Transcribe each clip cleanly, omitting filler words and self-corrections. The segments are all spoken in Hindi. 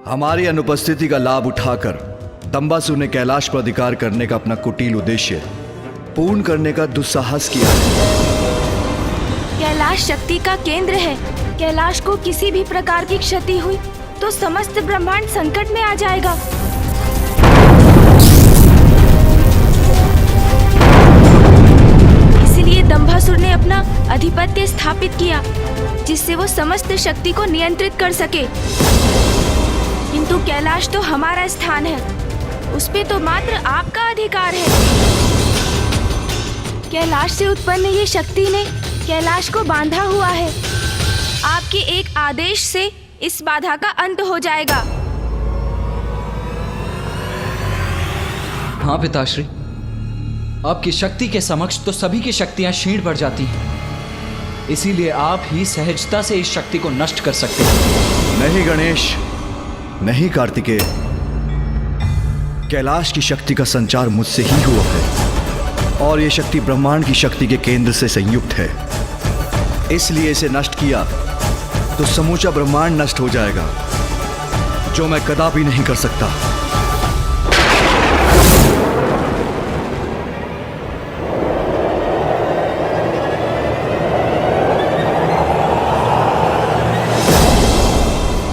हमारी अनुपस्थिति का लाभ उठाकर दंबासुर ने कैलाश पर अधिकार करने का अपना कुटिल उद्देश्य पूर्ण करने का दुस्साहस किया है। कैलाश शक्ति का केंद्र है। कैलाश को किसी भी प्रकार की क्षति हुई तो समस्त ब्रह्मांड संकट में आ जाएगा। इसलिए दंभासुर ने अपना अधिपत्य स्थापित किया, जिससे वो समस्त शक्ति को नियंत्रित कर सके। किंतु कैलाश तो हमारा स्थान है, उस पे तो मात्र आपका अधिकार है। कैलाश से उत्पन्न ये शक्ति ने कैलाश को बांधा हुआ है। आपके एक आदेश से इस बाधा का अंत हो जाएगा। हाँ पिताश्री, आपकी शक्ति के समक्ष तो सभी की शक्तियां क्षीण पड़ जाती हैं। इसीलिए आप ही सहजता से इस शक्ति को नष्ट कर सकते हैं। नहीं गणेश, नहीं कार्तिकेय, कैलाश की शक्ति का संचार मुझसे ही हुआ है और ये शक्ति ब्रह्मांड की शक्ति के केंद्र से संयुक्त है। इसलिए इसे नष्ट किया तो समूचा ब्रह्मांड नष्ट हो जाएगा, जो मैं कदापि नहीं कर सकता।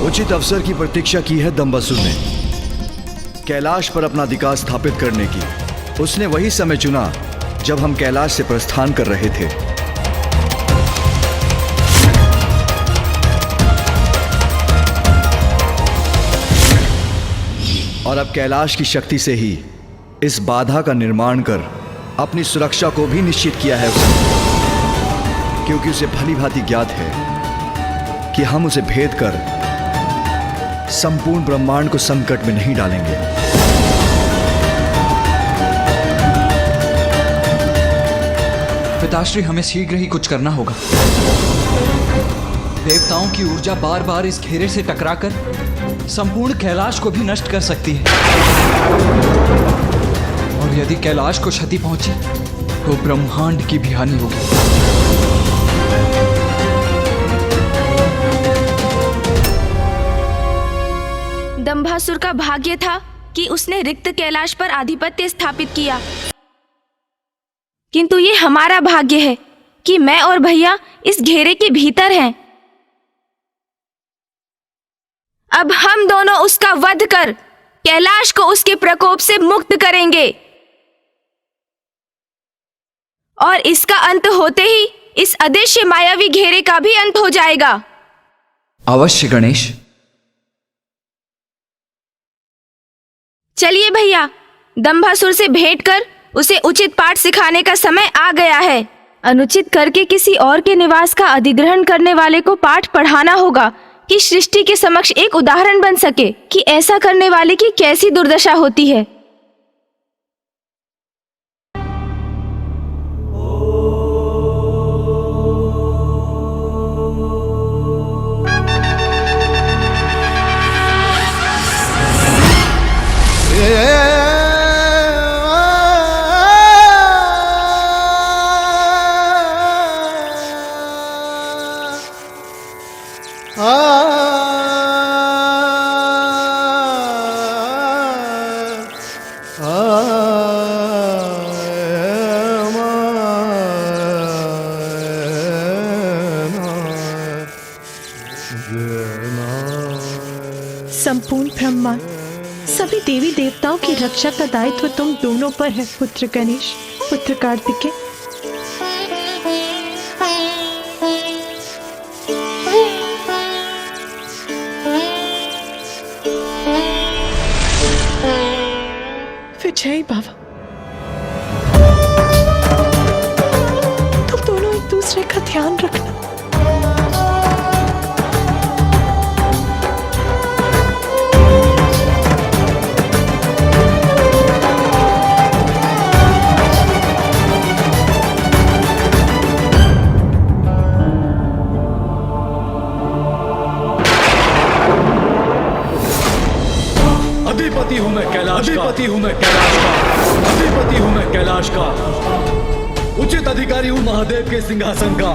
उचित अवसर की प्रतीक्षा की है दंबासुर ने कैलाश पर अपना अधिकार स्थापित करने की। उसने वही समय चुना जब हम कैलाश से प्रस्थान कर रहे थे। और अब कैलाश की शक्ति से ही इस बाधा का निर्माण कर अपनी सुरक्षा को भी निश्चित किया है उसने, क्योंकि उसे भली भांति ज्ञात है कि हम उसे भेद कर संपूर्ण ब्रह्मांड को संकट में नहीं डालेंगे। पिताश्री, हमें शीघ्र ही कुछ करना होगा। देवताओं की ऊर्जा बार बार इस घेरे से टकराकर संपूर्ण कैलाश को भी नष्ट कर सकती है, और यदि कैलाश को क्षति पहुंची तो ब्रह्मांड की भी हानि होगी। दंभासुर का भाग्य था कि उसने रिक्त कैलाश पर आधिपत्य स्थापित किया, किंतु ये हमारा भाग्य है कि मैं और भैया इस घेरे के भीतर हैं। अब हम दोनों उसका वध कर कैलाश को उसके प्रकोप से मुक्त करेंगे, और इसका अंत होते ही इस अदृश्य मायावी घेरे का भी अंत हो जाएगा। अवश्य गणेश। चलिए भैया, दंभासुर से भेंट कर उसे उचित पाठ सिखाने का समय आ गया है। अनुचित करके किसी और के निवास का अधिग्रहण करने वाले को पाठ पढ़ाना होगा कि सृष्टि के समक्ष एक उदाहरण बन सके कि ऐसा करने वाले की कैसी दुर्दशा होती है। संपूर्ण ब्रह्मांड, सभी देवी देवताओं की रक्षा का दायित्व तुम दोनों पर है, पुत्र गणेश, पुत्र कार्तिकेय। विजय बाबा, तुम दोनों एक दूसरे का ध्यान रखना। अधिपति हूं मैं कैलाश का, अधिपति हूं मैं कैलाश का, अधिपति हूं मैं कैलाश का, उचित अधिकारी हूं महादेव के सिंहासन का।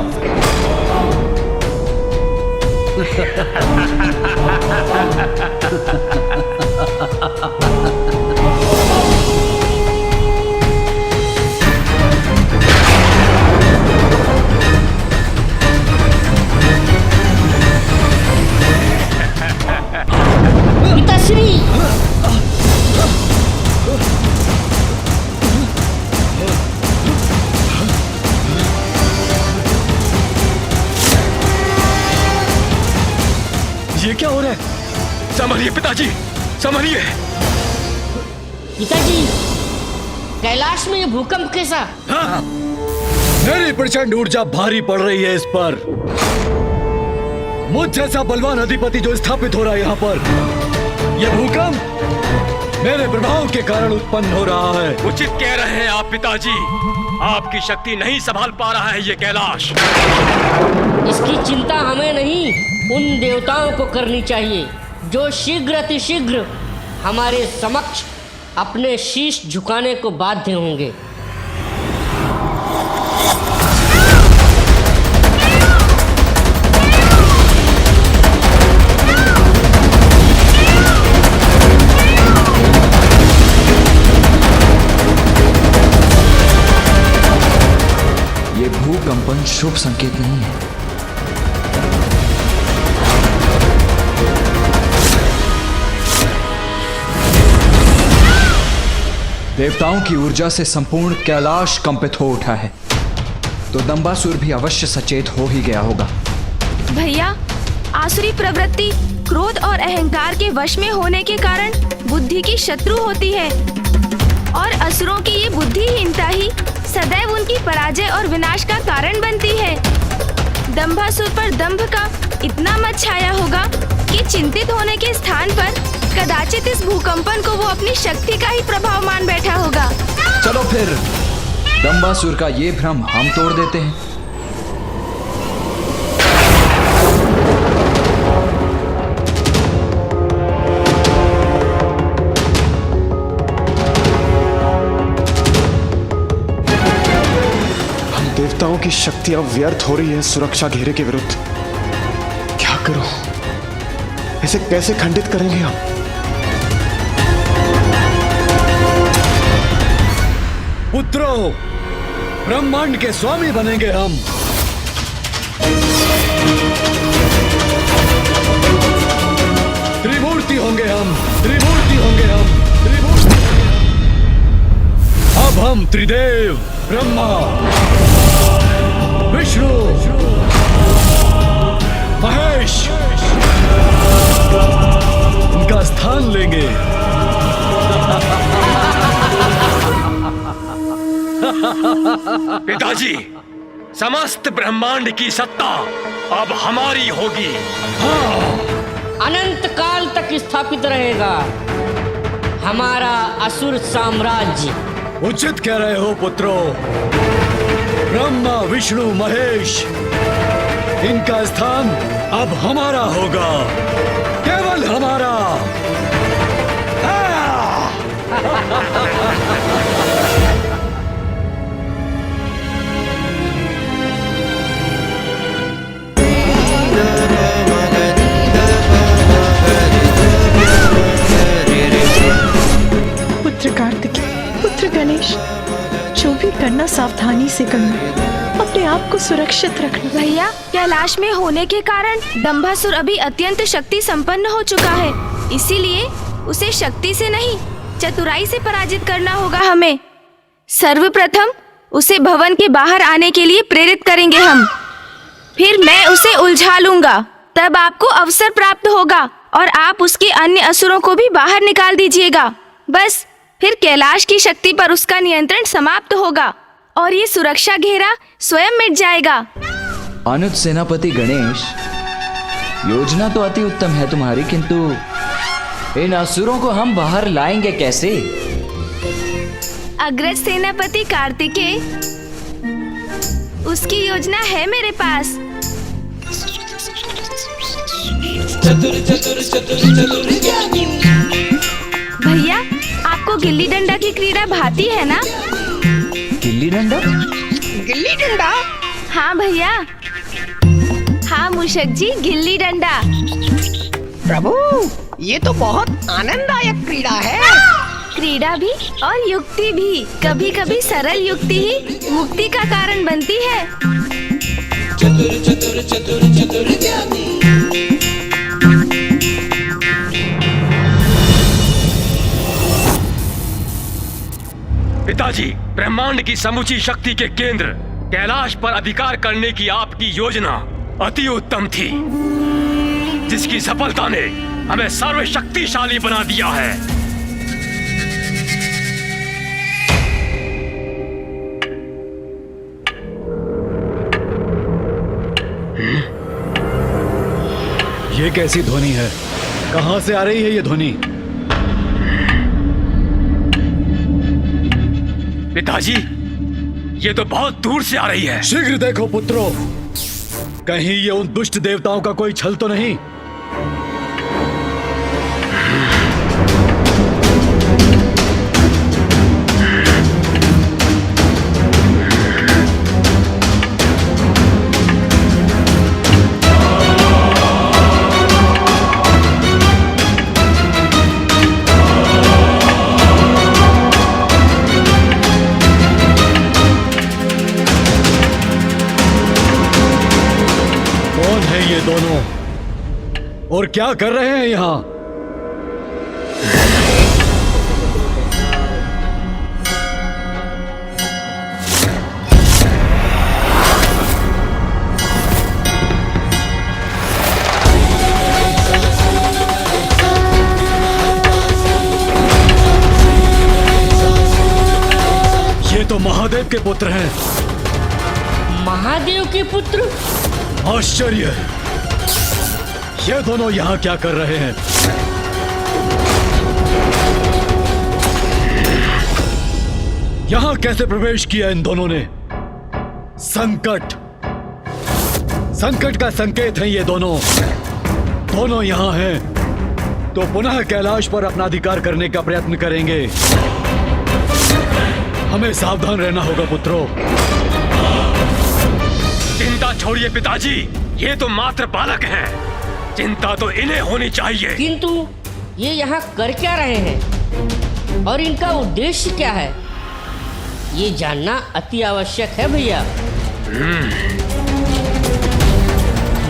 संभलिए पिताजी, संभलिए। पिताजी, कैलाश में ये भूकंप कैसा? हाँ, मेरी प्रचंड ऊर्जा भारी पड़ रही है इस पर। मुझ जैसा बलवान अधिपति जो स्थापित हो रहा है यहाँ पर, यह भूकंप मेरे प्रभाव के कारण उत्पन्न हो रहा है। उचित कह रहे हैं आप पिताजी, आपकी शक्ति नहीं संभाल पा रहा है ये कैलाश। इसकी चिंता हमें नहीं, उन देवताओं को करनी चाहिए जो शीघ्र अतिशीघ्र हमारे समक्ष अपने शीश झुकाने को बाध्य होंगे। ये भूकंपन शुभ संकेत नहीं है। देवताओं की ऊर्जा से संपूर्ण कैलाश कंपित हो उठा है, तो दंबासुर भी अवश्य सचेत हो ही गया होगा। भैया, आसुरी प्रवृत्ति क्रोध और अहंकार के वश में होने के कारण बुद्धि की शत्रु होती है, और असुरों की ये बुद्धिहीनता ही सदैव उनकी पराजय और विनाश का कारण बनती है। दंभासुर पर दंभ का इतना मत छाया होगा कि चिंतित होने के स्थान पर कदाचित इस भूकंपन को वो अपनी शक्ति का ही प्रभाव मान बैठा होगा। चलो फिर दंबासुर का ये भ्रम हम तोड़ देते हैं। देवताओं की शक्ति अब व्यर्थ हो रही है सुरक्षा घेरे के विरुद्ध। क्या करूं? इसे कैसे खंडित करेंगे हम? पुत्रों, ब्रह्मांड के स्वामी बनेंगे हम। त्रिमूर्ति होंगे हम, त्रिमूर्ति होंगे हम, त्रिमूर्ति। अब हम त्रिदेव ब्रह्मा, विष्णु, महेश उनका स्थान लेंगे। पिताजी, समस्त ब्रह्मांड की सत्ता अब हमारी होगी। अनंत काल तक स्थापित रहेगा हमारा असुर साम्राज्य। उचित कह रहे हो पुत्रों। ब्रह्मा, विष्णु, महेश, इनका स्थान अब हमारा होगा, केवल हमारा। पुत्र कार्तिकेय, पुत्र गणेश, जो भी करना सावधानी से करना, अपने आप को सुरक्षित रखना। भैया, कैलाश में होने के कारण दंभासुर अभी अत्यंत शक्ति संपन्न हो चुका है, इसीलिए उसे शक्ति से नहीं चतुराई से पराजित करना होगा हमें। सर्वप्रथम उसे भवन के बाहर आने के लिए प्रेरित करेंगे हम, फिर मैं उसे उलझा लूंगा, तब आपको अवसर प्राप्त होगा और आप उसके अन्य असुरों को भी बाहर निकाल दीजिएगा। बस फिर कैलाश की शक्ति पर उसका नियंत्रण समाप्त होगा और ये सुरक्षा घेरा स्वयं मिट जाएगा। अनुज सेनापति गणेश, योजना तो अति उत्तम है तुम्हारी, किंतु इन असुरों को हम बाहर लाएंगे कैसे? अग्रज सेनापति कार्तिकेय, उसकी योजना है मेरे पास। भैया, आपको गिल्ली डंडा की क्रीड़ा भाती है ना? गिल्ली डंडा? गिल्ली डंडा? हाँ भैया, हाँ मूषक जी, गिल्ली डंडा। प्रभु, ये तो बहुत आनंददायक क्रीड़ा है। क्रीड़ा भी और युक्ति भी, कभी कभी सरल युक्ति ही मुक्ति का कारण बनती है। चतुर चतुर चतुर चतुर ज्ञानी। पिताजी, ब्रह्मांड की समूची शक्ति के केंद्र कैलाश पर अधिकार करने की आपकी योजना अति उत्तम थी, जिसकी सफलता ने हमें सर्वशक्तिशाली बना दिया है। ये कैसी ध्वनि है? कहां से आ रही है ये ध्वनि? पिताजी, ये तो बहुत दूर से आ रही है। शीघ्र देखो पुत्रों, कहीं ये उन दुष्ट देवताओं का कोई छल तो नहीं। दोनों और क्या कर रहे हैं यहां? ये तो महादेव के पुत्र हैं। महादेव के पुत्र? आश्चर्य! ये दोनों यहाँ क्या कर रहे हैं? यहाँ कैसे प्रवेश किया इन दोनों ने? संकट, संकट का संकेत है ये दोनों। दोनों यहाँ हैं तो पुनः कैलाश पर अपना अधिकार करने का प्रयत्न करेंगे। हमें सावधान रहना होगा पुत्रों। चिंता छोड़िए पिताजी, ये तो मात्र बालक हैं। चिंता तो इन्हें होनी चाहिए। किंतु ये यहाँ कर क्या रहे हैं और इनका उद्देश्य क्या है, ये जानना अति आवश्यक है भैया।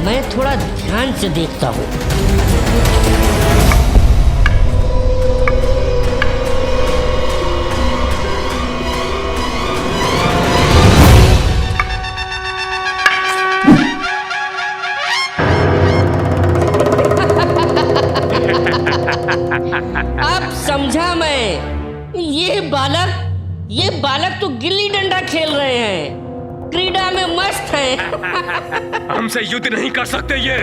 मैं थोड़ा ध्यान से देखता हूँ। अब समझा मैं, ये बालक तो गिल्ली डंडा खेल रहे हैं, क्रीड़ा में मस्त हैं। हमसे युद्ध नहीं कर सकते ये,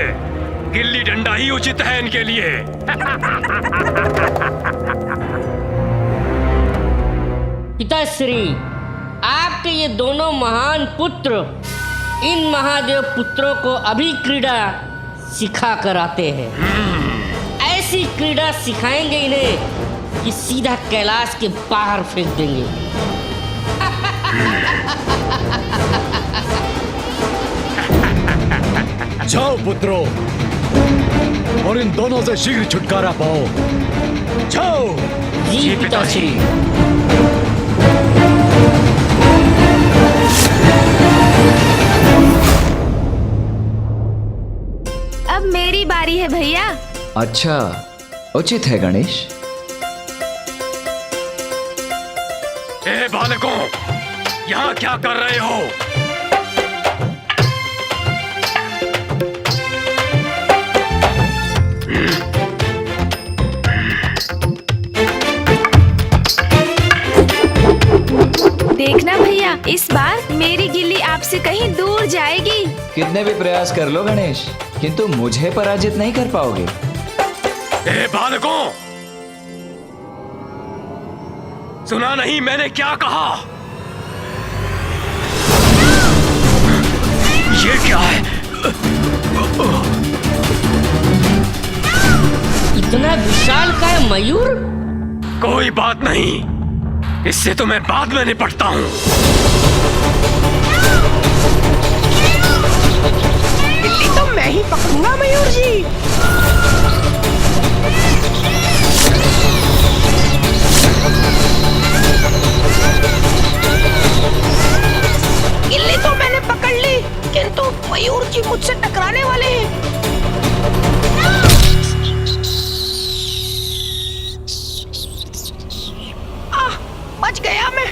गिल्ली डंडा ही उचित है इनके लिए। पिताश्री, आपके ये दोनों महान पुत्र इन महादेव पुत्रों को अभी क्रीड़ा सिखा कर आते हैं। ऐसी क्रीड़ा सिखाएंगे इन्हें कि सीधा कैलाश के बाहर फेंक देंगे। जाओ पुत्रों और इन दोनों से शीघ्र छुटकारा पाओ। जाओ। जी पिताश्री। अब मेरी बारी है भैया। अच्छा, उचित है गणेश। ए बालकों, यहाँ क्या कर रहे हो? देखना भैया, इस बार मेरी गिल्ली आपसे कहीं दूर जाएगी। कितने भी प्रयास कर लो गणेश, किंतु मुझे पराजित नहीं कर पाओगे। ए बालकों, सुना नहीं मैंने क्या कहा? ये क्या है? इतना विशाल का है मयूर? कोई बात नहीं, इससे तो मैं बाद में निपटता हूँ। गिल्ली तो मैं ही पकड़ूंगा मयूर जी। गिल्ली तो मैंने पकड़ ली, किंतु मयूर जी मुझसे टकराने वाले हैं। बच गया मैं।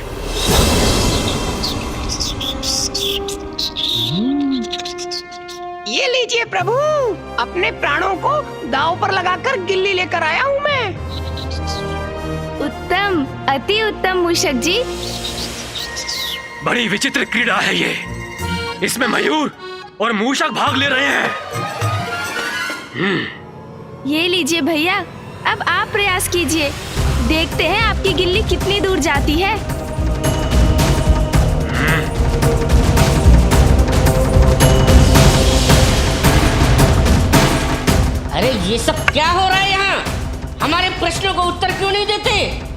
ये लीजिए प्रभु, अपने प्राणों को दांव पर लगाकर गिल्ली लेकर आया हूँ मैं। उत्तम, अति उत्तम मूषक जी। बड़ी विचित्र क्रीड़ा है ये। इसमें मयूर और मूषक भाग ले रहे हैं। ये लीजिए भैया, अब आप प्रयास कीजिए, देखते हैं आपकी गिल्ली कितनी दूर जाती है। अरे ये सब क्या हो रहा है यहाँ? हमारे प्रश्नों को उत्तर क्यों नहीं देते?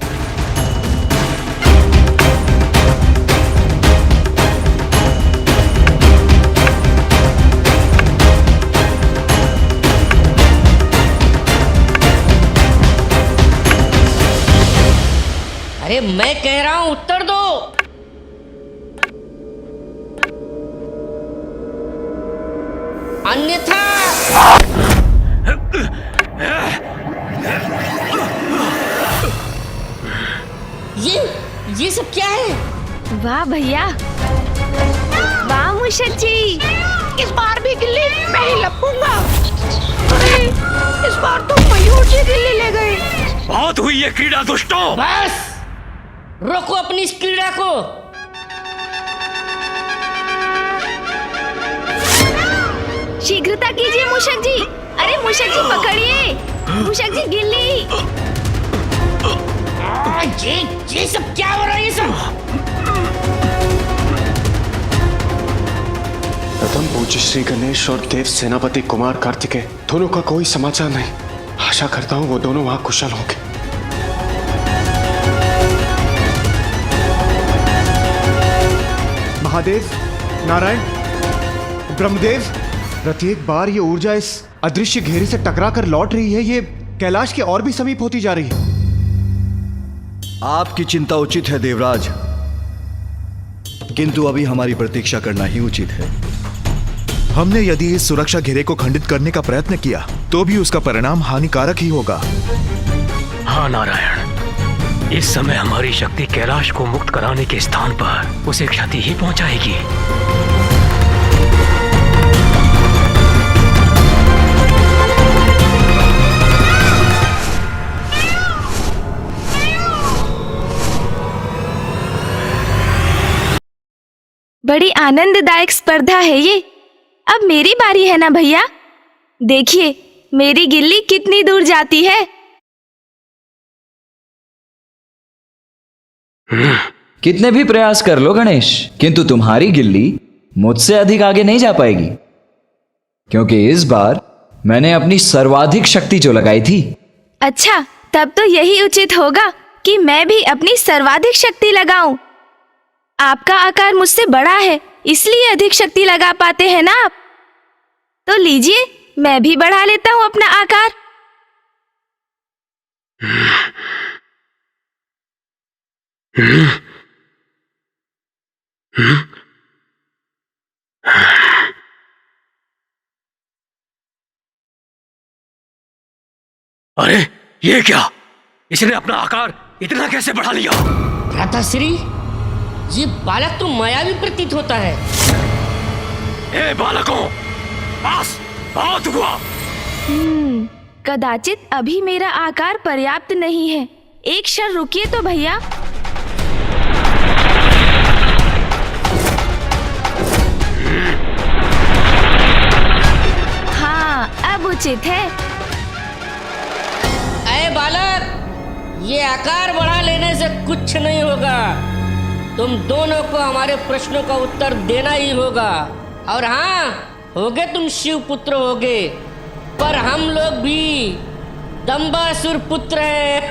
अरे मैं कह रहा हूं उत्तर दो। अन्यथा ये सब क्या है? वाह भैया, वाह मूषक जी। इस बार भी गिल्ली मैं ही लपूंगा। अरे इस बार तो मयूर जी गिल्ली ले गए। बहुत हुई ये क्रीड़ा दुष्टों। बस रोको अपनी इस क्रीड़ा को। शीघ्रता कीजिए मूषक जी। अरे मूषक जी पकड़िए, मूषक जी गिल्ली। ये सब क्या हो रहा है? ये सब प्रथम पूज्य श्री गणेश और देव सेनापति कुमार कार्तिकेय दोनों का कोई समाचार नहीं। आशा करता हूँ वो दोनों वहां कुशल होंगे। महादेव, नारायण, ब्रह्मदेव, प्रत्येक बार ये ऊर्जा इस अदृश्य घेरे से टकरा कर लौट रही है। ये कैलाश के और भी समीप होती जा रही है। आपकी चिंता उचित है देवराज, किंतु अभी हमारी प्रतीक्षा करना ही उचित है। हमने यदि इस सुरक्षा घेरे को खंडित करने का प्रयत्न किया तो भी उसका परिणाम हानिकारक ही होगा। हाँ नारायण, इस समय हमारी शक्ति कैलाश को मुक्त कराने के स्थान पर उसे क्षति ही पहुंचाएगी। बड़ी आनंददायक स्पर्धा है ये। अब मेरी बारी है ना भैया। देखिए मेरी गिल्ली कितनी दूर जाती है। कितने भी प्रयास कर लो गणेश, किंतु तुम्हारी गिल्ली मुझसे अधिक आगे नहीं जा पाएगी, क्योंकि इस बार मैंने अपनी सर्वाधिक शक्ति जो लगाई थी। अच्छा, तब तो यही उचित होगा कि मैं भी अपनी सर्वाधिक शक्ति लगाऊं। आपका आकार मुझसे बड़ा है, इसलिए अधिक शक्ति लगा पाते हैं ना आप। तो लीजिए, मैं भी बढ़ा लेता हूं अपना आकार। अरे ये क्या? इसने अपना आकार इतना कैसे बढ़ा लिया? भ्राताश्री, ये बालक तो मायावी प्रतीत होता है। ए बालकों, बस बहुत हुआ। कदाचित अभी मेरा आकार पर्याप्त नहीं है। एक क्षण रुकिए तो भैया। हाँ, अब उचित है। अरे बालक, ये आकार बढ़ा लेने से कुछ नहीं होगा। तुम दोनों को हमारे प्रश्नों का उत्तर देना ही होगा। और हाँ, होगे तुम शिव पुत्र होगे, पर हम लोग भी दंबासुर पुत्र हैं।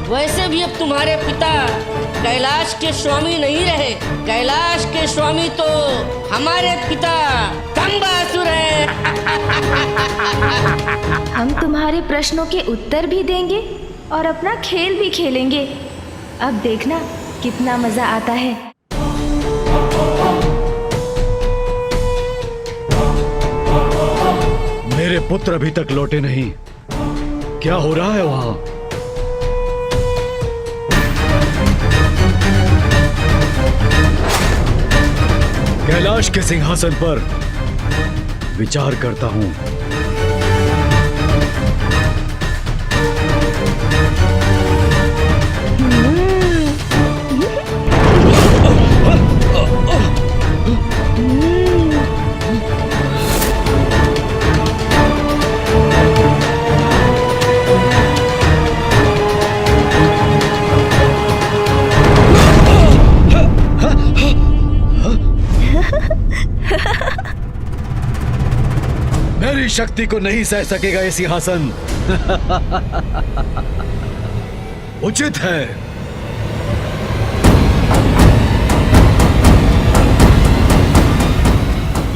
वैसे भी अब तुम्हारे पिता कैलाश के स्वामी नहीं रहे। कैलाश के स्वामी तो हमारे पिता दंबासुर हैं। हम तुम्हारे प्रश्नों के उत्तर भी देंगे और अपना खेल भी खेलेंगे। अब देखना कितना मजा आता है। मेरे पुत्र अभी तक लौटे नहीं। क्या हो रहा है वहां? कैलाश के सिंहासन पर विचार करता हूँ। मेरी शक्ति को नहीं सह सकेगा ये सिंहासन। उचित है।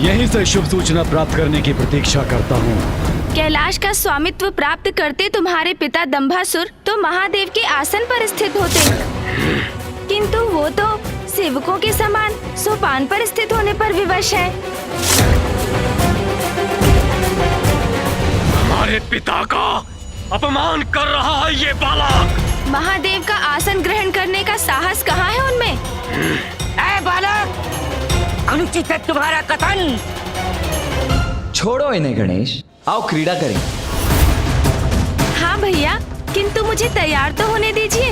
यहीं से शुभ सूचना प्राप्त करने की प्रतीक्षा करता हूँ। कैलाश का स्वामित्व प्राप्त करते तुम्हारे पिता दंभासुर तो महादेव के आसन पर स्थित होते, किंतु वो तो सेवकों के समान सोपान पर स्थित होने पर विवश है। हमारे पिता का अपमान कर रहा है ये बालक। महादेव का आसन ग्रहण करने का साहस कहाँ है उनमें? ऐ बालक, अनुचित है तुम्हारा कथन। छोड़ो इन्हें गणेश, आओ क्रीड़ा करें। हाँ भैया, किंतु मुझे तैयार तो होने दीजिए।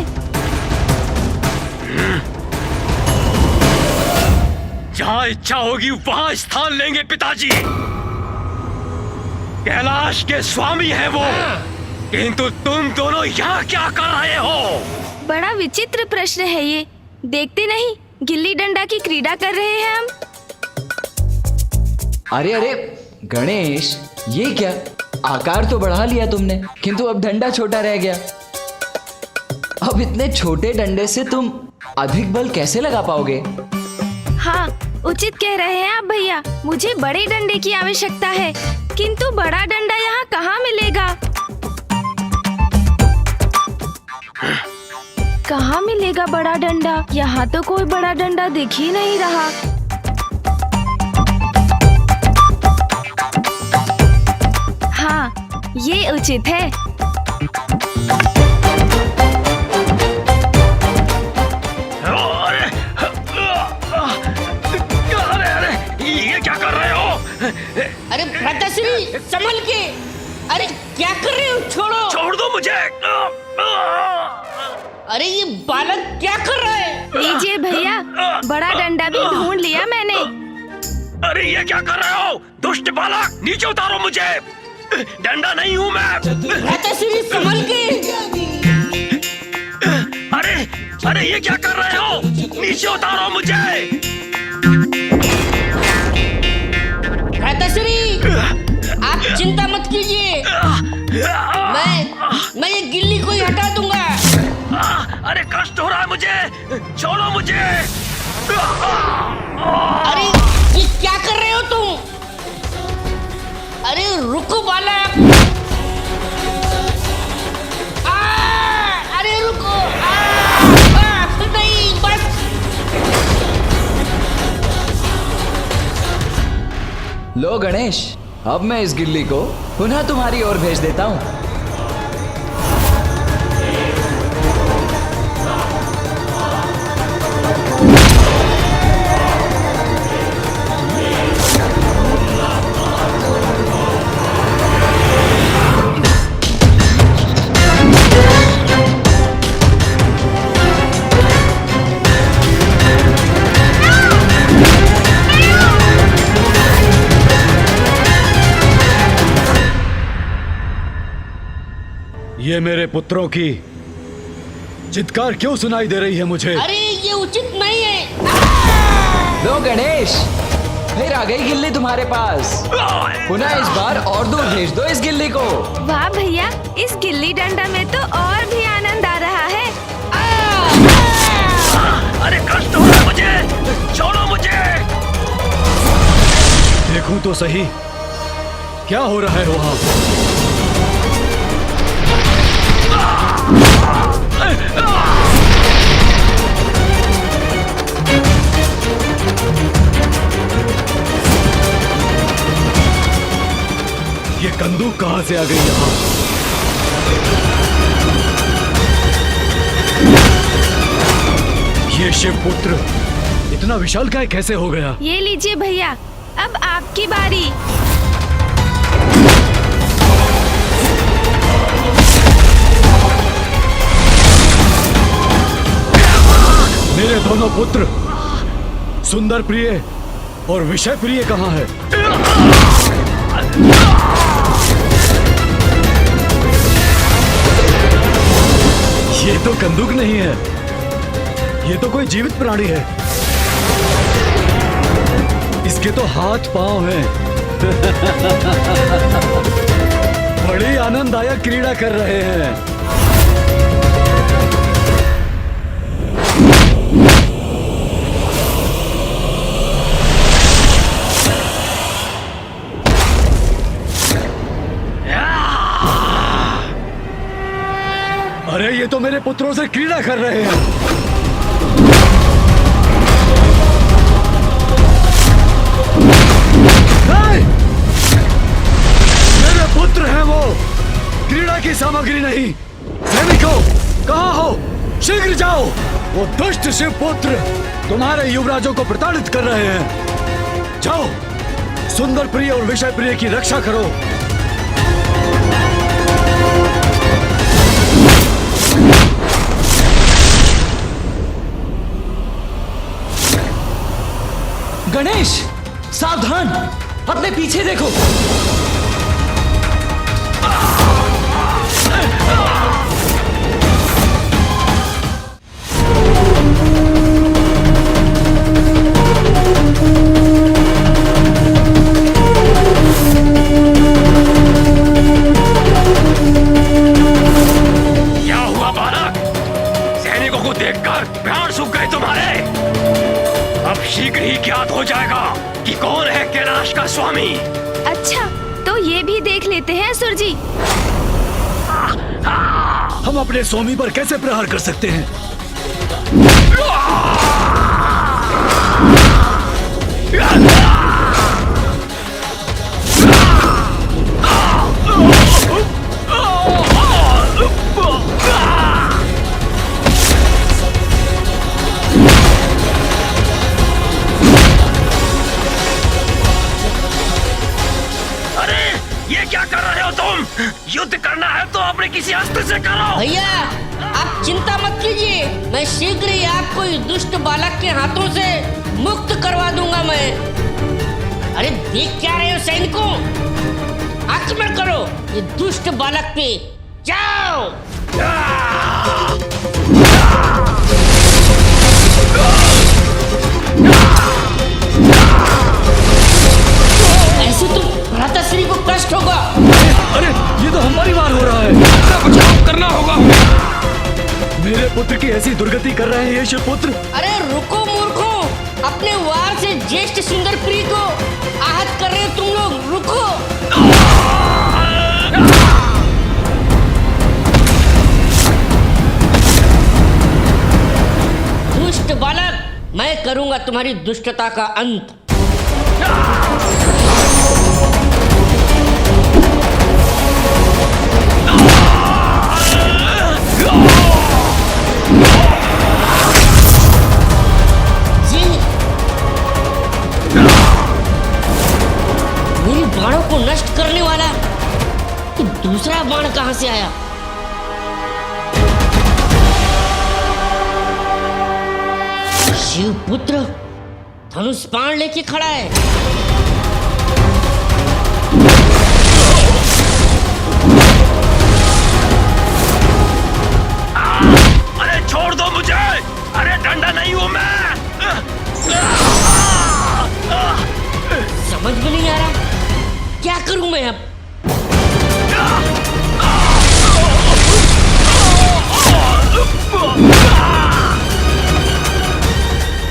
जहाँ इच्छा होगी वहाँ स्थान लेंगे पिताजी। कैलाश के स्वामी है वो, किंतु तुम दोनों यहाँ क्या कर रहे हो? बड़ा विचित्र प्रश्न है ये। देखते नहीं गिल्ली डंडा की क्रीड़ा कर रहे हैं हम। अरे अरे गणेश, ये क्या? आकार तो बढ़ा लिया तुमने, किंतु अब डंडा छोटा रह गया। अब इतने छोटे डंडे से तुम अधिक बल कैसे लगा पाओगे? हाँ, उचित कह रहे हैं आप भैया। मुझे बड़े डंडे की आवश्यकता है, किंतु बड़ा डंडा यहाँ कहाँ मिलेगा? कहाँ मिलेगा बड़ा डंडा? यहाँ तो कोई बड़ा डंडा दिख ही नहीं रहा। हाँ, ये उचित है। ये क्या कर रहे हो? अरे भ्राताश्री, संभल के। अरे क्या कर रहे हो? छोड़ो। छोड़ दो मुझे। अरे ये बालक क्या कर रहा है? लीजिए भैया, बड़ा डंडा भी ढूंढ लिया मैंने। अरे ये क्या कर रहे हो? दुष्ट बालक, नीचे उतारो मुझे। डंडा नहीं हूँ मैं। भ्राताश्री, संभल के। अरे अरे ये क्या कर रहे हो? नीचे उतारो मुझे। भ्राताश्री, आप चिंता मत कीजिए। मैं ये गिल्ली को ही हटा दूंगा। अरे कष्ट हो रहा है मुझे, छोड़ो मुझे। अरे ये क्या कर रहे हो तुम? अरे रुको बालक। अरे रुको। नहीं, बस। लो गणेश, अब मैं इस गिल्ली को पुनः तुम्हारी ओर भेज देता हूँ। ये मेरे पुत्रों की चित्कार क्यों सुनाई दे रही है मुझे? अरे ये उचित नहीं है। लो गणेश, फिर आ गई गिल्ली तुम्हारे पास। पुनः इस बार और दूर भेज दो इस गिल्ली को। वाह भैया, इस गिल्ली डंडा में तो और भी आनंद आ रहा है। अरे कष्ट हो रहा है मुझे, छोड़ो मुझे। देखूं तो सही क्या हो रहा है वहाँ। ये कंदूक कहाँ से आ गई यहाँ? ये शिवपुत्र इतना विशालकाय कैसे हो गया? ये लीजिए भैया, अब आपकी बारी। पुत्र सुंदर प्रिय और विषय प्रिय कहाँ है? ये तो कंदुक नहीं है, ये तो कोई जीवित प्राणी है। इसके तो हाथ पांव हैं। बड़ी आनंददायक क्रीड़ा कर रहे हैं। अरे ये तो मेरे पुत्रों से क्रीड़ा कर रहे हैं। मेरे पुत्र हैं वो, क्रीड़ा की सामग्री नहीं। सैनिकों, कहाँ हो? शीघ्र जाओ। वो दुष्ट शिवपुत्र तुम्हारे युवराजों को प्रताड़ित कर रहे हैं। जाओ, सुंदर प्रिय और विषय प्रिय की रक्षा करो। गणेश, सावधान, अपने पीछे देखो। क्या हुआ बालक? सैनिकों को देखकर प्राण सूख गए तुम्हारे? अब शीघ्र ही ज्ञात हो जाएगा कि कौन है कैलाश का स्वामी। अच्छा, तो ये भी देख लेते हैं असुर जी। हम अपने स्वामी पर कैसे प्रहार कर सकते हैं? युद्ध करना है तो अपने किसी अस्त्र से करो। भैया, आप चिंता मत कीजिए, मैं शीघ्र ही आपको इस दुष्ट बालक के हाथों से मुक्त करवा दूंगा मैं। अरे देख क्या रहे हो सैनिकों, आक्रमण करो ये दुष्ट बालक पे, जाओ। ऐसे तो भ्राताश्री को कष्ट होगा। अरे ये तो हमारी मार हो रहा है, बचाव करना होगा। मेरे पुत्र की ऐसी दुर्गति कर रहे हैं ये शिवपुत्र। अरे रुको मूर्खों, अपने वार से ज्येष्ठ सुंदर प्रिय को आहत कर रहे हो तुम लोग, रुको। दुष्ट बालक, मैं करूंगा तुम्हारी दुष्टता का अंत। मेरी बाणों को नष्ट करने वाला ये दूसरा बाण कहां से आया? शिवपुत्र धनुष बाण लेके खड़ा है। अरे छोड़ दो मुझे, अरे डंडा नहीं हूं मैं। समझ में नहीं आ रहा क्या करूं मैं अब।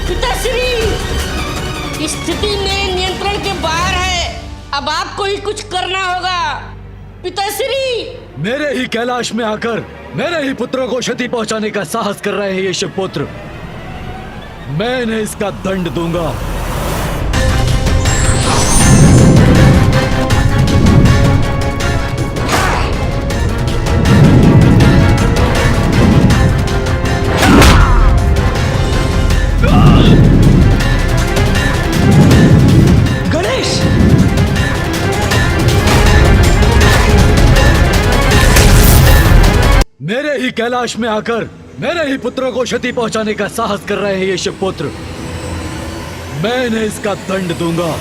पिताश्री, स्थिति मेरे नियंत्रण के बाहर है, अब आपको ही कुछ करना होगा। पिताश्री, मेरे ही कैलाश में आकर मेरे ही पुत्रों को क्षति पहुंचाने का साहस कर रहे हैं ये शिवपुत्र। मैं इन्हें इसका दंड दूंगा। गणेश, मेरे ही कैलाश में आकर मेरे ही पुत्रों को क्षति पहुंचाने का साहस कर रहे हैं ये शिवपुत्र। मैं इन्हें इसका दंड दूंगा।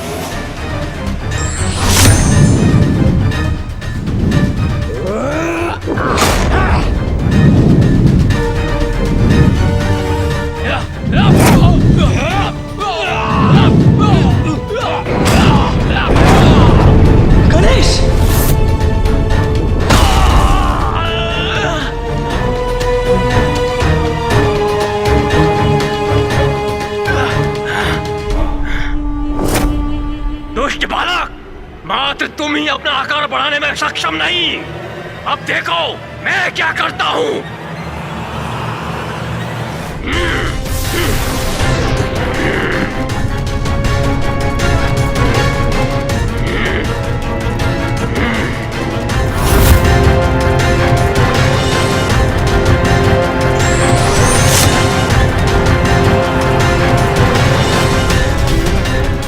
गणेश! दुष्ट बालक, मात्र तुम ही अपना आकार बढ़ाने में सक्षम नहीं। अब देखो मैं क्या करता हूँ।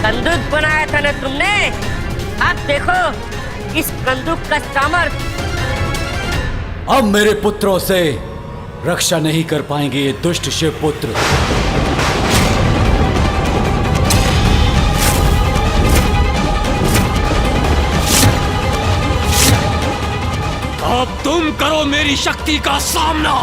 बंदूक बनाया था ना तुमने, अब देखो इस बंदूक का सामर्थ्य। अब मेरे पुत्रों से रक्षा नहीं कर पाएंगे ये दुष्ट शिवपुत्र। अब तुम करो मेरी शक्ति का सामना।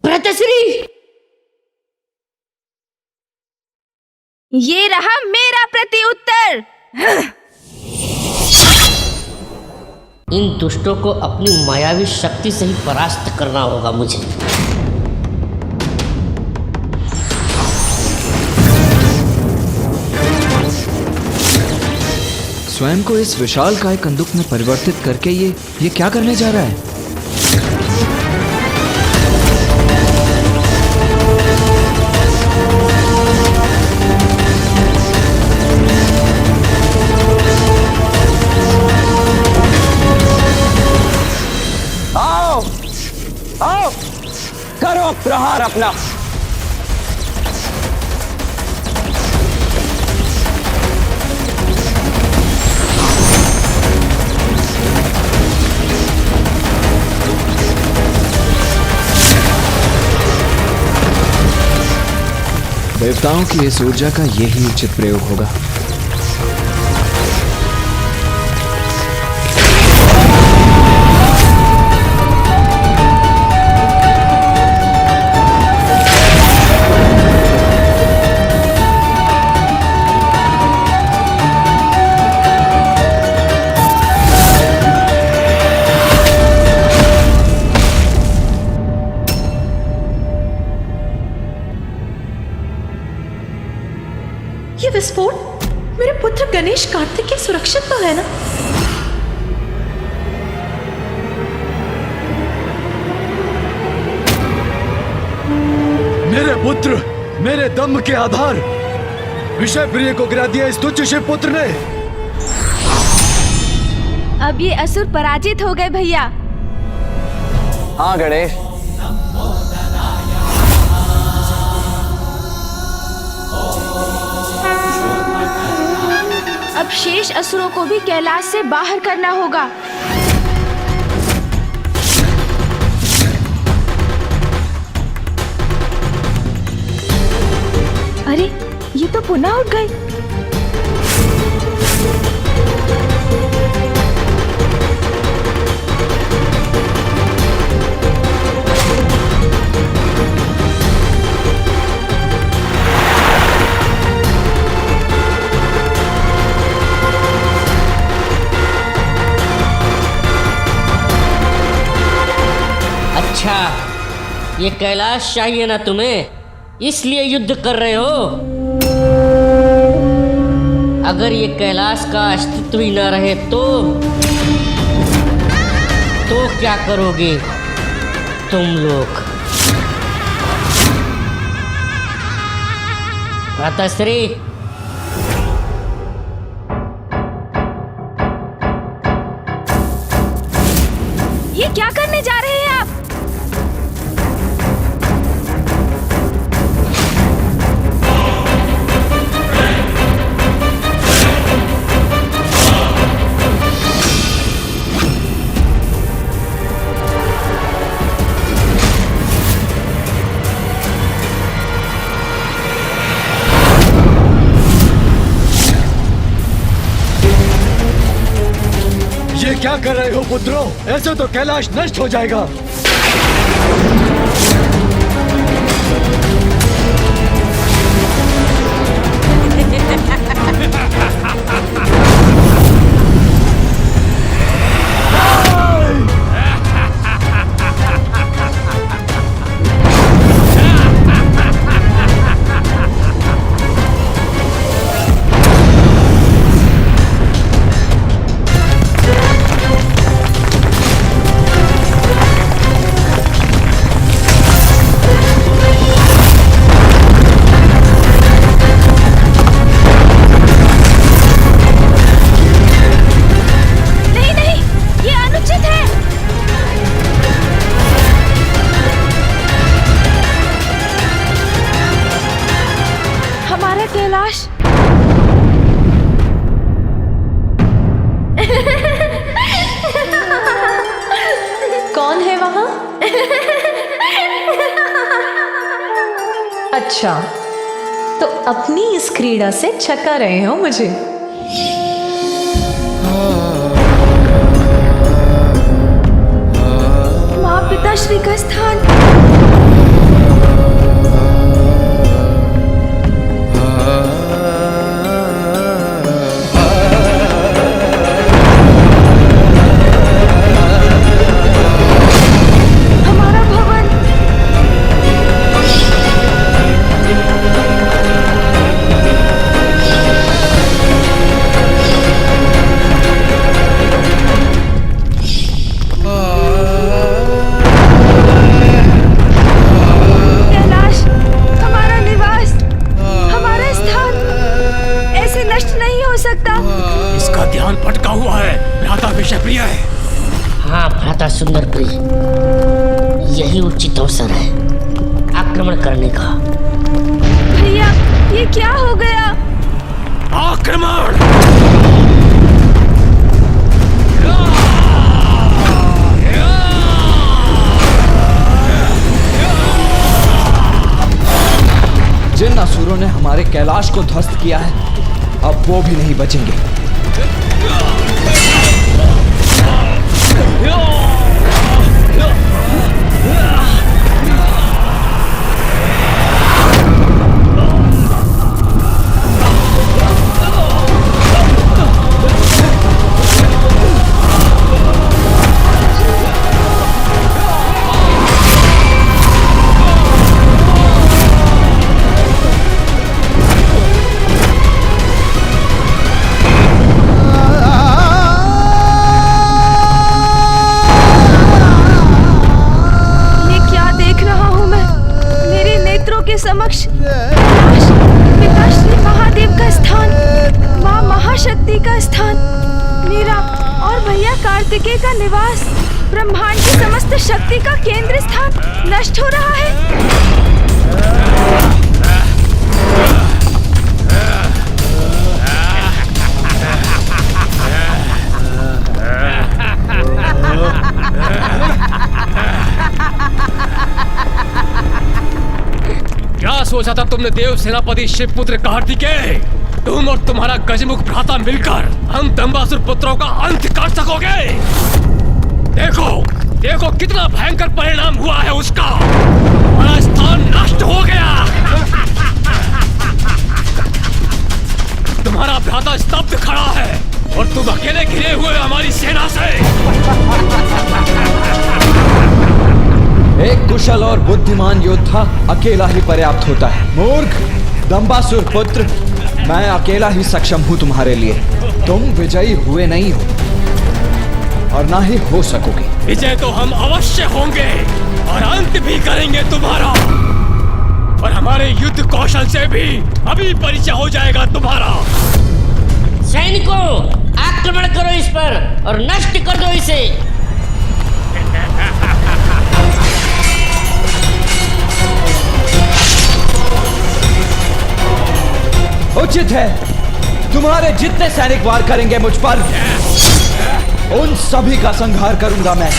भ्राताश्री, ये रहा मेरा प्रत्युत्तर। इन दुष्टों को अपनी मायावी शक्ति से ही परास्त करना होगा मुझे। स्वयं को इस विशालकाय कंदुक में परिवर्तित करके ये क्या करने जा रहा है? आओ, करो प्रहार अपना। देवताओं की इस ऊर्जा का यही उचित प्रयोग होगा। ये विस्फोट मेरे पुत्र गणेश कार्तिकेय सुरक्षित तो है ना? मेरे पुत्र, मेरे दम के आधार विषय प्रिय को गिरा दिया इस तुच्छ शिवपुत्र ने। अब ये असुर पराजित हो गए भैया। हाँ गणेश, अब शेष असुरों को भी कैलाश से बाहर करना होगा। अरे ये तो पुनः उठ गए। अच्छा, ये कैलाश चाहिए ना तुम्हें, इसलिए युद्ध कर रहे हो। अगर ये कैलाश का अस्तित्व ही ना रहे तो क्या करोगे तुम लोग? भ्राताश्री, ये क्या करने जा रहे हैं आप? ये क्या कर रहे हो पुत्रों? ऐसे तो कैलाश नष्ट हो जाएगा। कैलाश, कौन है वहां? अच्छा, तो अपनी इस क्रीड़ा से छका रहे हो मुझे। माँ पिताश्री का स्थान। इसका ध्यान भटका हुआ है, भ्राता विषयप्रिय है। हाँ भ्राता सुंदर प्रिय, यही उचित अवसर है आक्रमण करने का। भैया, ये क्या हो गया? आक्रमण! जिन असुरों ने हमारे कैलाश को ध्वस्त किया है, अब वो भी नहीं बचेंगे। समक्ष कैलाश, पिताश्री महादेव का स्थान, माँ महाशक्ति का स्थान, मेरा और भैया कार्तिकेय का निवास, ब्रह्मांड की समस्त शक्ति का केंद्र स्थान नष्ट हो रहा है। क्या सोचा था तुमने देव सेनापति शिवपुत्र कार्तिकेय? तुम और तुम्हारा गजमुख भ्राता मिलकर हम दंबासुर पुत्रों का अंत कर सकोगे? देखो देखो कितना भयंकर परिणाम हुआ है उसका। हमारा स्थान नष्ट हो गया। तुम्हारा भ्राता स्तब्ध खड़ा है और तुम अकेले घिरे हुए हमारी सेना से। एक कुशल और बुद्धिमान योद्धा अकेला ही पर्याप्त होता है। मूर्ख दंबासुर पुत्र, मैं अकेला ही सक्षम हूँ तुम्हारे लिए। तुम विजयी हुए नहीं हो और ना ही हो सकोगे। विजय तो हम अवश्य होंगे और अंत भी करेंगे तुम्हारा। और हमारे युद्ध कौशल से भी अभी परिचय हो जाएगा तुम्हारा। सैनिकों, आक्रमण करो इस पर और नष्ट कर दो इसे। उचित है, तुम्हारे जितने सैनिक वार करेंगे मुझ पर, उन सभी का संहार करूंगा मैं।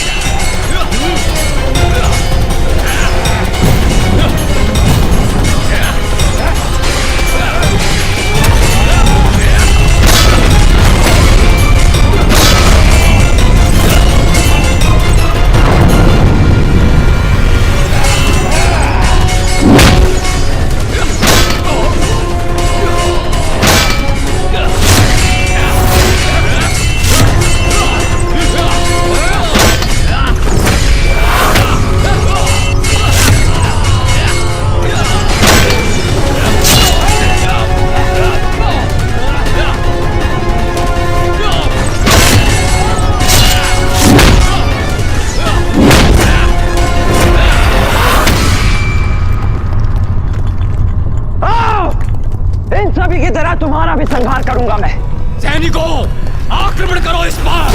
तुम्हारा भी संहार करूंगा मैं। सैनिकों, आक्रमण करो इस पर।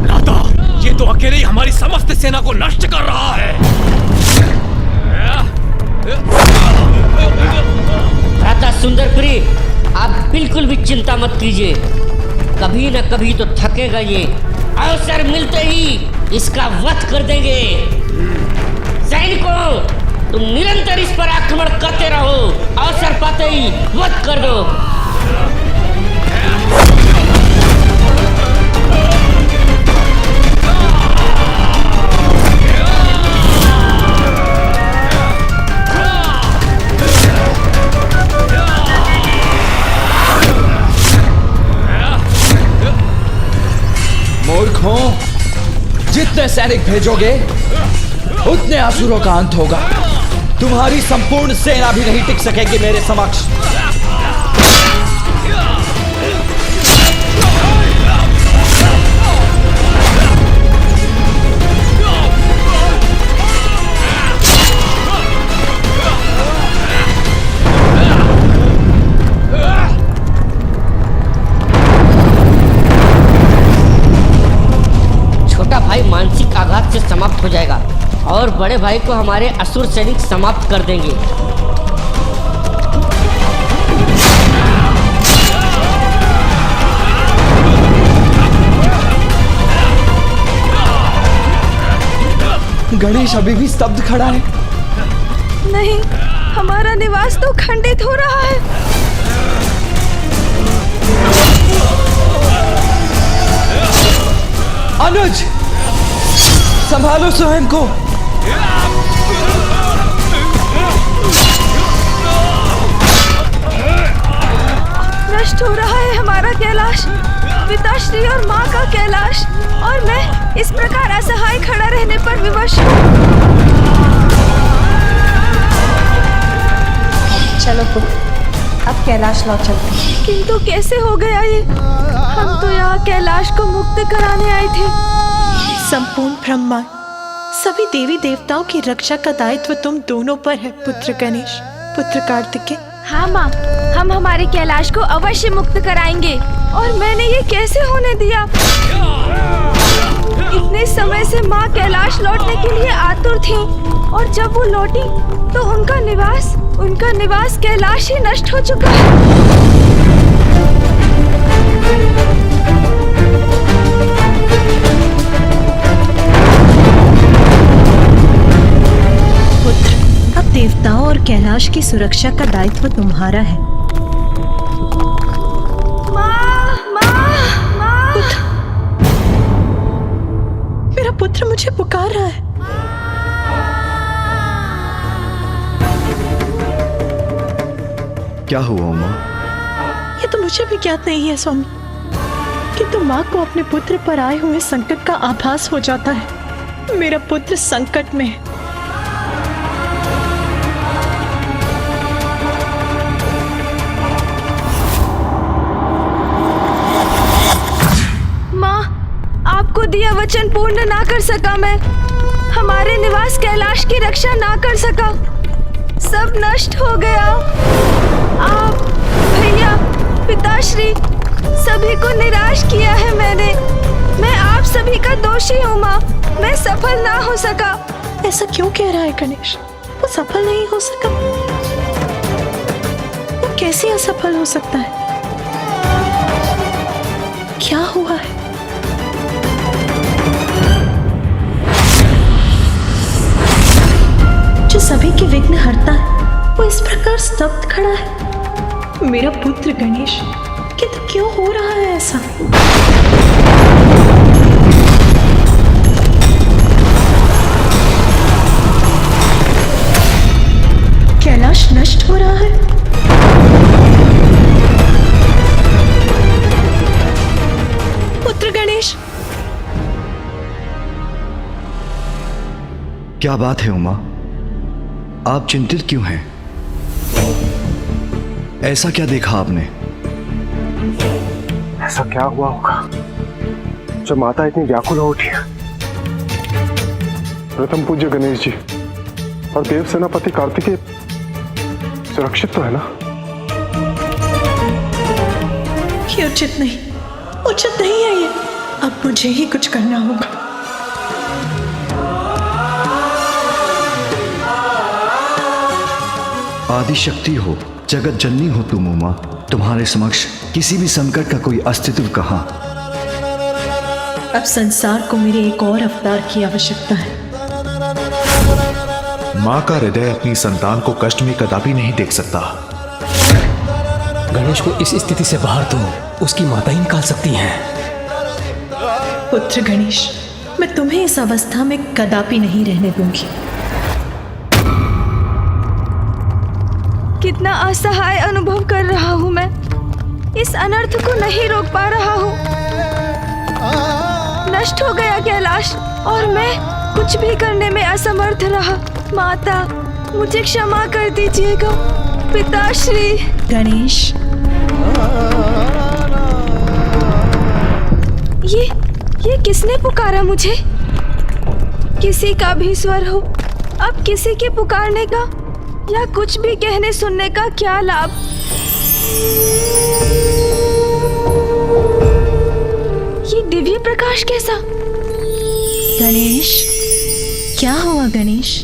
राधा, ये तो अकेले ही हमारी समस्त सेना को नष्ट कर रहा है। भ्राता सुंदरपुरी, आप बिल्कुल भी चिंता मत कीजिए, कभी न कभी तो थकेगा ये। अवसर मिलते ही इसका वध कर देंगे। सैनिकों, तुम निरंतर इस पर आक्रमण करते रहो, अवसर पाते ही वध कर दो। मूर्खों, जितने सैनिक भेजोगे उतने असुरों का अंत होगा। तुम्हारी संपूर्ण सेना भी नहीं टिक सकेगी मेरे समक्ष। भाई मानसिक आघात से समाप्त हो जाएगा और बड़े भाई को हमारे असुर सैनिक समाप्त कर देंगे। गणेश अभी भी स्तब्ध खड़ा है। नहीं, हमारा निवास तो खंडित हो रहा है। अनुज, संभालो स्वयं को। नष्ट हो रहा है हमारा कैलाश, पिताश्री और माँ का कैलाश, और मैं इस प्रकार असहाय खड़ा रहने पर विवश हूँ। चलो पुत्र, अब कैलाश लौट चलते हैं। किंतु कैसे हो गया ये? हम तो यहाँ कैलाश को मुक्त कराने आए थे। संपूर्ण ब्रह्मांड, सभी देवी देवताओं की रक्षा का दायित्व तुम दोनों पर है पुत्र गणेश, पुत्र कार्तिकेय। हाँ माँ, हम हमारे कैलाश को अवश्य मुक्त कराएंगे। और मैंने ये कैसे होने दिया? इतने समय से माँ कैलाश लौटने के लिए आतुर थी, और जब वो लौटी तो उनका निवास कैलाश ही नष्ट हो चुका है। देवताओं और कैलाश की सुरक्षा का दायित्व तुम्हारा है। पुत्र, मेरा पुत्र मुझे पुकार रहा है। क्या हुआ माँ? ये तो मुझे भी ज्ञात नहीं है स्वामी, किंतु माँ को अपने पुत्र पर आए हुए संकट का आभास हो जाता है। मेरा पुत्र संकट में है। यह वचन पूर्ण ना कर सका मैं, हमारे निवास कैलाश की रक्षा ना कर सका, सब नष्ट हो गया। आप, भैया, पिताश्री, सभी को निराश किया है मैंने। मैं आप सभी का दोषी हूँ माँ, मैं सफल ना हो सका। ऐसा क्यों कह रहा है गणेश? वो सफल नहीं हो सका? वो कैसे असफल हो सकता है? क्या हुआ है? जो सभी के विघ्न हरता है, वो इस प्रकार स्तब्ध खड़ा है। मेरा पुत्र गणेश, किंतु क्यों हो रहा है ऐसा? कैलाश नष्ट हो रहा है। पुत्र गणेश, क्या बात है उमा, आप चिंतित क्यों हैं? ऐसा क्या देखा आपने? ऐसा क्या हुआ होगा जब माता इतनी व्याकुल हो उठी? प्रथम पूज्य गणेश जी और देव सेनापति कार्तिकेय सुरक्षित तो है ना? ये उचित नहीं है ये। अब मुझे ही कुछ करना होगा। आदि शक्ति हो, जगत जननी हो तुम उमा, तुम्हारे समक्ष किसी भी संकट का कोई अस्तित्व कहाँ। अब संसार को मेरे एक और अवतार की आवश्यकता है। माँ का हृदय अपनी संतान को कष्ट में कदापि नहीं देख सकता। गणेश को इस स्थिति से बाहर तो उसकी माता ही निकाल सकती हैं। पुत्र गणेश, मैं तुम्हें इस अवस्था में कदापि नहीं रहने दूंगी। कितना असहाय अनुभव कर रहा हूँ मैं, इस अनर्थ को नहीं रोक पा रहा हूँ। नष्ट हो गया कैलाश और मैं कुछ भी करने में असमर्थ रहा। माता, मुझे क्षमा कर दीजिएगा। पिताश्री। गणेश, ये किसने पुकारा मुझे? किसी का भी स्वर हो, अब किसी के पुकारने का या कुछ भी कहने सुनने का क्या लाभ? ये दिव्य प्रकाश कैसा? गणेश, क्या हुआ गणेश?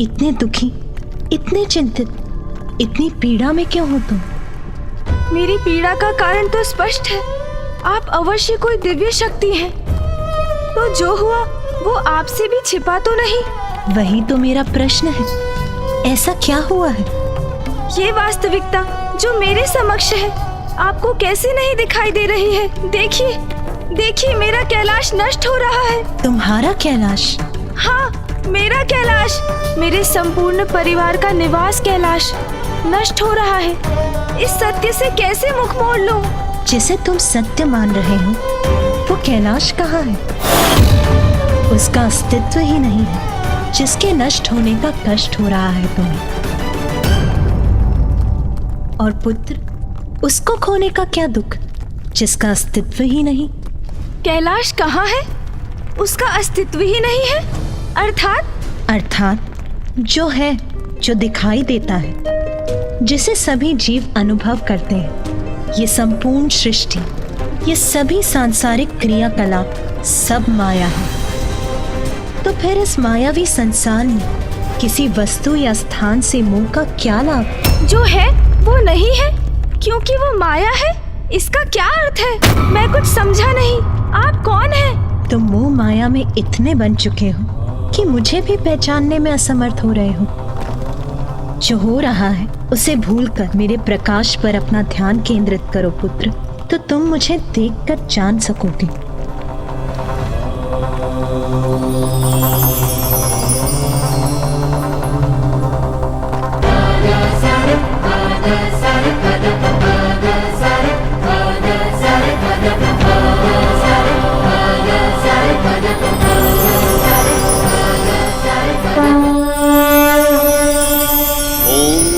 इतने दुखी, इतने चिंतित, इतनी पीड़ा में क्यों हो तुम? मेरी पीड़ा का कारण तो स्पष्ट है। आप अवश्य कोई दिव्य शक्ति हैं। तो जो हुआ वो आपसे भी छिपा तो नहीं? वही तो मेरा प्रश्न है। ऐसा क्या हुआ है? ये वास्तविकता जो मेरे समक्ष है आपको कैसे नहीं दिखाई दे रही है? देखिए, देखिए, मेरा कैलाश नष्ट हो रहा है। तुम्हारा कैलाश? हाँ, मेरा कैलाश, मेरे संपूर्ण परिवार का निवास कैलाश नष्ट हो रहा है। इस सत्य से कैसे मुख मोड़ लूं? जिसे तुम सत्य मान रहे हो वो कैलाश कहाँ है? उसका अस्तित्व ही नहीं है, जिसके नष्ट होने का कष्ट हो रहा है तुम्हें। और पुत्र, उसको खोने का क्या दुख, जिसका अस्तित्व ही नहीं? कैलाश कहाँ है? उसका अस्तित्व ही नहीं है। अर्थात जो है, जो दिखाई देता है, जिसे सभी जीव अनुभव करते हैं। ये संपूर्ण सृष्टि, ये सभी सांसारिक क्रियाकलाप सब माया है। तो फिर इस मायावी संसार में किसी वस्तु या स्थान से मोह का क्या लाभ? जो है वो नहीं है क्योंकि वो माया है। इसका क्या अर्थ है? मैं कुछ समझा नहीं। आप कौन हैं? तुम मोह माया में इतने बन चुके हो कि मुझे भी पहचानने में असमर्थ हो रहे हो। जो हो रहा है उसे भूलकर मेरे प्रकाश पर अपना ध्यान केंद्रित करो पुत्र, तो तुम मुझे देखकर जान सकोगे।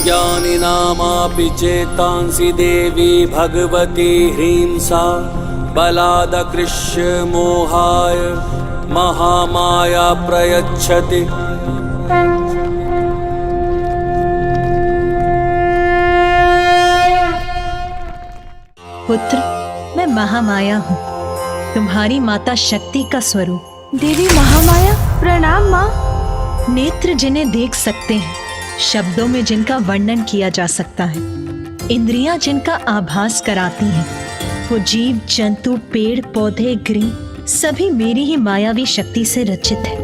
ज्ञानिनामापि चेतांसि देवी भगवती ह्रीं सा बलादकृष्य मोहाय महामाया प्रयच्छति। पुत्र, मैं महामाया हूँ, तुम्हारी माता शक्ति का स्वरूप। देवी महामाया, प्रणाम माँ। नेत्र जिन्हें देख सकते हैं, शब्दों में जिनका वर्णन किया जा सकता है, इंद्रियां जिनका आभास कराती हैं, वो जीव जंतु पेड़ पौधे गृह सभी मेरी ही मायावी शक्ति से रचित है।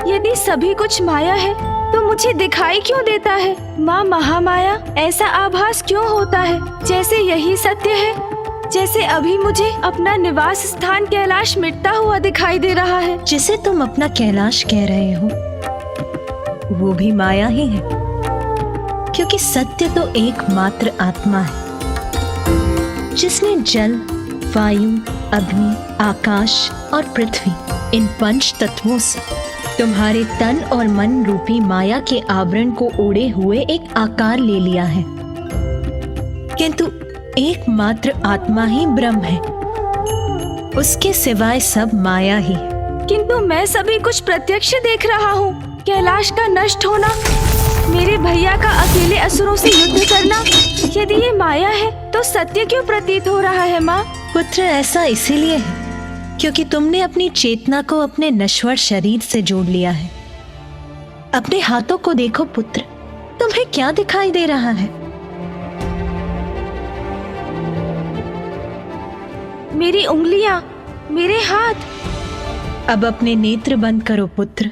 यदि सभी कुछ माया है तो मुझे दिखाई क्यों देता है? माँ महामाया, ऐसा आभास क्यों होता है जैसे यही सत्य है? जैसे अभी मुझे अपना निवास स्थान कैलाश मिटता हुआ दिखाई दे रहा है। जिसे तुम अपना कैलाश कह रहे हो वो भी माया ही है, क्योंकि सत्य तो एकमात्र आत्मा है जिसने जल, वायु, अग्नि, आकाश और पृथ्वी इन पंच तत्वों से तुम्हारे तन और मन रूपी माया के आवरण को ओढ़े हुए एक आकार ले लिया है। किंतु एकमात्र आत्मा ही ब्रह्म है, उसके सिवाय सब माया ही। किंतु मैं सभी कुछ प्रत्यक्ष देख रहा हूँ। कैलाश का नष्ट होना, मेरे भैया का अकेले असुरों से युद्ध करना, यदि ये माया है तो सत्य क्यों प्रतीत हो रहा है माँ? पुत्र, ऐसा इसीलिए है क्योंकि तुमने अपनी चेतना को अपने नश्वर शरीर से जोड़ लिया है। अपने हाथों को देखो पुत्र, तुम्हें क्या दिखाई दे रहा है? मेरी उंगलियां, मेरे हाथ। अब अपने नेत्र बंद करो पुत्र,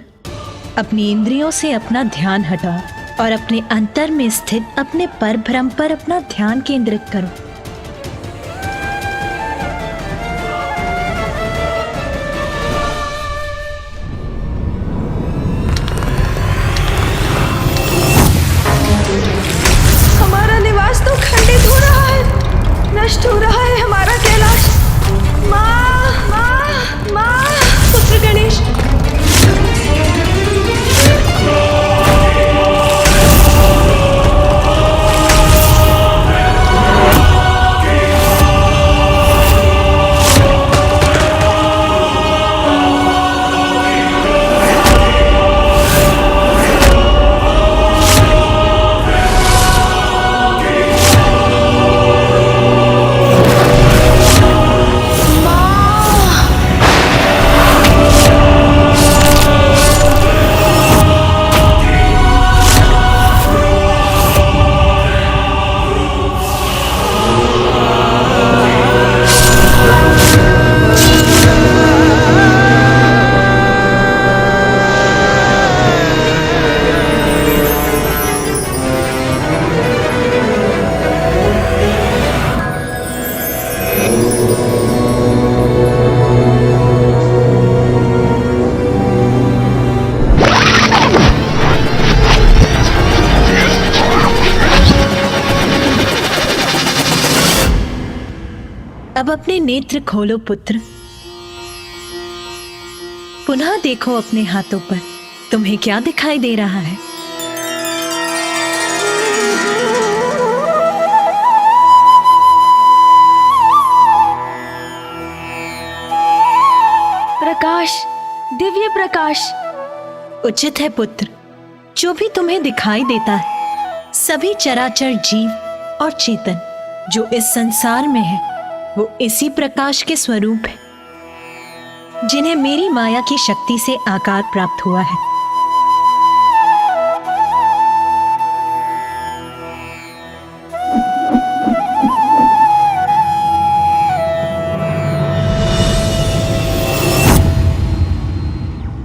अपनी इंद्रियों से अपना ध्यान हटाओ और अपने अंतर में स्थित अपने परब्रह्म पर अपना ध्यान केंद्रित करो। हमारा निवास तो खंडित हो रहा है, नष्ट हो रहा है हमारा कैलाश। माँ, माँ, माँ। पुत्र गणेश, अब अपने नेत्र खोलो पुत्र, पुनः देखो अपने हाथों पर, तुम्हें क्या दिखाई दे रहा है? प्रकाश, दिव्य प्रकाश। उचित है पुत्र, जो भी तुम्हें दिखाई देता है सभी चराचर जीव और चेतन जो इस संसार में है वो इसी प्रकाश के स्वरूप है जिन्हें मेरी माया की शक्ति से आकार प्राप्त हुआ है।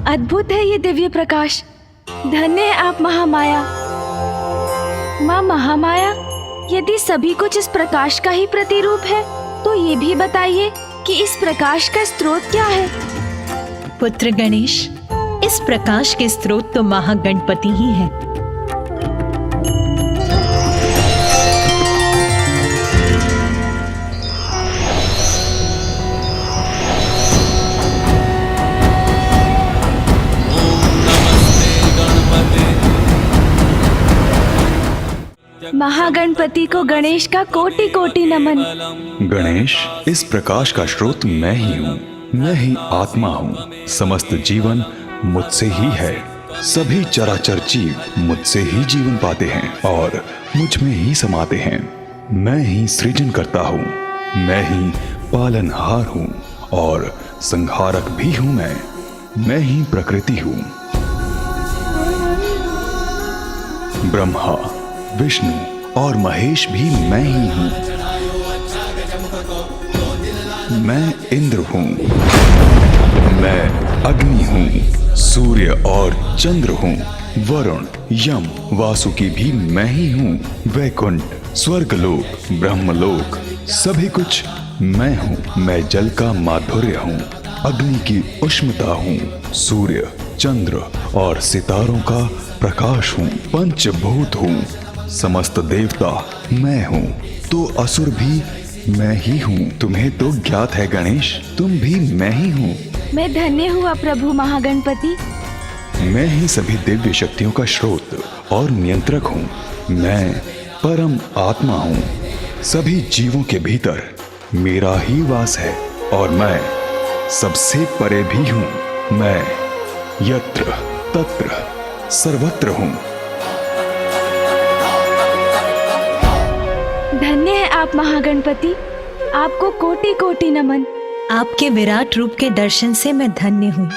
अद्भुत है ये दिव्य प्रकाश। धन्य है आप महामाया। माँ महामाया, यदि सभी कुछ इस प्रकाश का ही प्रतिरूप है तो ये भी बताइए कि इस प्रकाश का स्रोत क्या है? पुत्र गणेश, इस प्रकाश के स्रोत तो महागणपति ही है। महागणपति को गणेश का कोटि कोटि नमन। गणेश, इस प्रकाश का स्रोत मैं ही हूँ, मैं ही आत्मा हूँ। समस्त जीवन मुझसे ही है, सभी चराचर जीव मुझसे ही जीवन पाते हैं और मुझ में ही समाते हैं। मैं ही सृजन करता हूँ, मैं ही पालनहार हूँ और संहारक भी हूँ। मैं ही प्रकृति हूँ। ब्रह्मा, विष्णु और महेश भी मैं ही हूँ। मैं इंद्र हूँ, मैं अग्नि हूँ, सूर्य और चंद्र हूँ, वरुण, यम, वासुकी भी मैं ही हूँ। वैकुंठ, स्वर्गलोक, ब्रह्मलोक, सभी कुछ मैं हूँ। मैं जल का माधुर्य हूँ, अग्नि की उष्णता हूँ, सूर्य, चंद्र और सितारों का प्रकाश हूँ, पंचभूत हूँ। समस्त देवता मैं हूँ, तो असुर भी मैं ही हूँ। तुम्हें तो ज्ञात है गणेश, तुम भी मैं ही हूँ। मैं धन्य हुआ प्रभु महागणपति। मैं ही सभी दिव्य शक्तियों का स्रोत और नियंत्रक हूँ। मैं परम आत्मा हूँ। सभी जीवों के भीतर मेरा ही वास है और मैं सबसे परे भी हूँ। मैं यत्र तत्र सर्वत्र हूँ। धन्य है आप महागणपति, आपको कोटि कोटि नमन। आपके विराट रूप के दर्शन से मैं धन्य हूँ।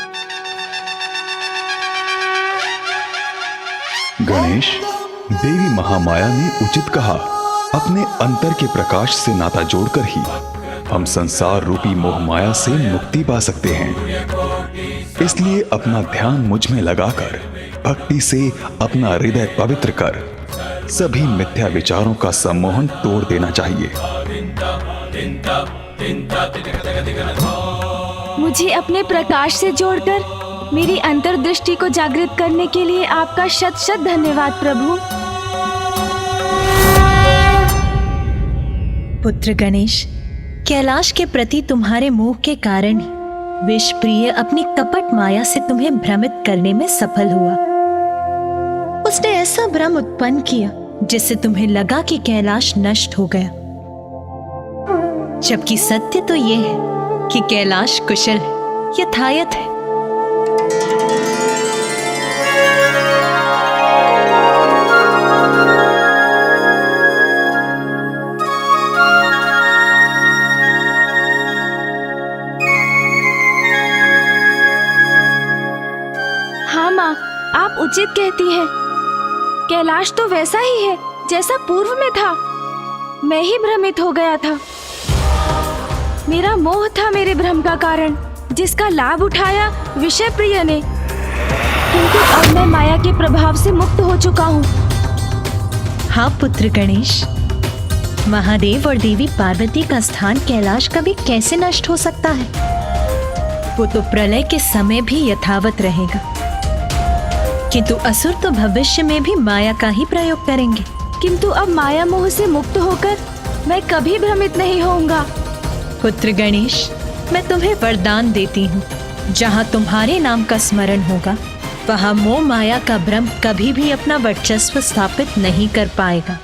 गणेश, देवी महामाया ने उचित कहा, अपने अंतर के प्रकाश से नाता जोड़कर ही हम संसार रूपी मोह माया से मुक्ति पा सकते हैं। इसलिए अपना ध्यान मुझ में लगाकर भक्ति से अपना हृदय पवित्र कर सभी मिथ्या विचारों का सम्मोहन तोड़ देना चाहिए। मुझे अपने प्रकाश से जोड़कर मेरी अंतर्दृष्टि को जागृत करने के लिए आपका शत शत धन्यवाद प्रभु। पुत्र गणेश, कैलाश के प्रति तुम्हारे मोह के कारण ही विषप्रिय अपनी कपट माया से तुम्हें भ्रमित करने में सफल हुआ। उसने ऐसा भ्रम उत्पन्न किया जिससे तुम्हें लगा कि कैलाश नष्ट हो गया, जबकि सत्य तो यह है कि कैलाश कुशल है, यथायथ है। हाँ माँ, आप उचित कहती हैं। कैलाश तो वैसा ही है जैसा पूर्व में था। मैं ही भ्रमित हो गया था। मेरा मोह था मेरे भ्रम का कारण, जिसका लाभ उठाया विषय प्रिय ने। किंतु अब मैं माया के प्रभाव से मुक्त हो चुका हूँ। हाँ पुत्र गणेश, महादेव और देवी पार्वती का स्थान कैलाश कभी कैसे नष्ट हो सकता है? वो तो प्रलय के समय भी यथावत रहेगा। किंतु असुर तो भविष्य में भी माया का ही प्रयोग करेंगे। किंतु अब माया मोह से मुक्त होकर मैं कभी भ्रमित नहीं होऊंगा। पुत्र गणेश, मैं तुम्हें वरदान देती हूँ, जहाँ तुम्हारे नाम का स्मरण होगा वहाँ मोह माया का भ्रम कभी भी अपना वर्चस्व स्थापित नहीं कर पाएगा।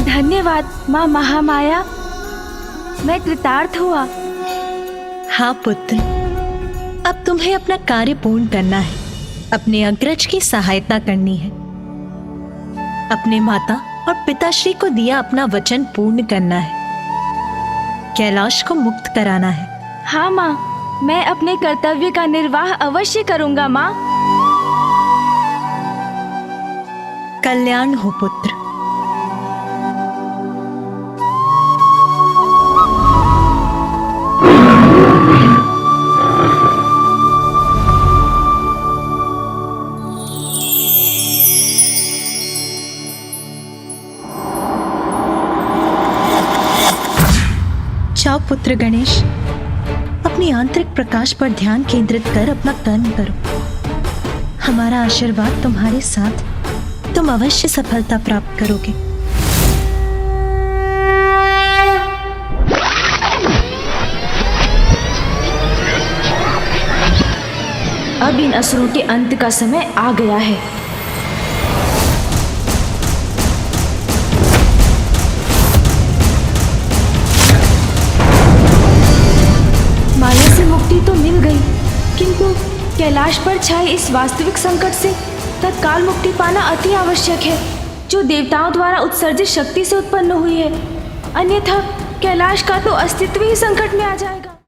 धन्यवाद माँ महामाया, मैं कृतार्थ हुआ। हाँ पुत्र, अब तुम्हें अपना कार्य पूर्ण करना है, अपने अग्रज की सहायता करनी है, अपने माता और पिताश्री को दिया अपना वचन पूर्ण करना है, कैलाश को मुक्त कराना है। हाँ माँ, मैं अपने कर्तव्य का निर्वाह अवश्य करूंगा माँ। कल्याण हो पुत्र। जाओ पुत्र गणेश, अपनी आंतरिक प्रकाश पर ध्यान केंद्रित कर अपना कर्म करो। हमारा आशीर्वाद तुम्हारे साथ, तुम अवश्य सफलता प्राप्त करोगे। अब इन असुरों के अंत का समय आ गया है। माया से मुक्ति तो मिल गई, किंतु कैलाश पर छाए इस वास्तविक संकट से तत्काल मुक्ति पाना अति आवश्यक है, जो देवताओं द्वारा उत्सर्जित शक्ति से उत्पन्न हुई है। अन्यथा कैलाश का तो अस्तित्व ही संकट में आ जाएगा।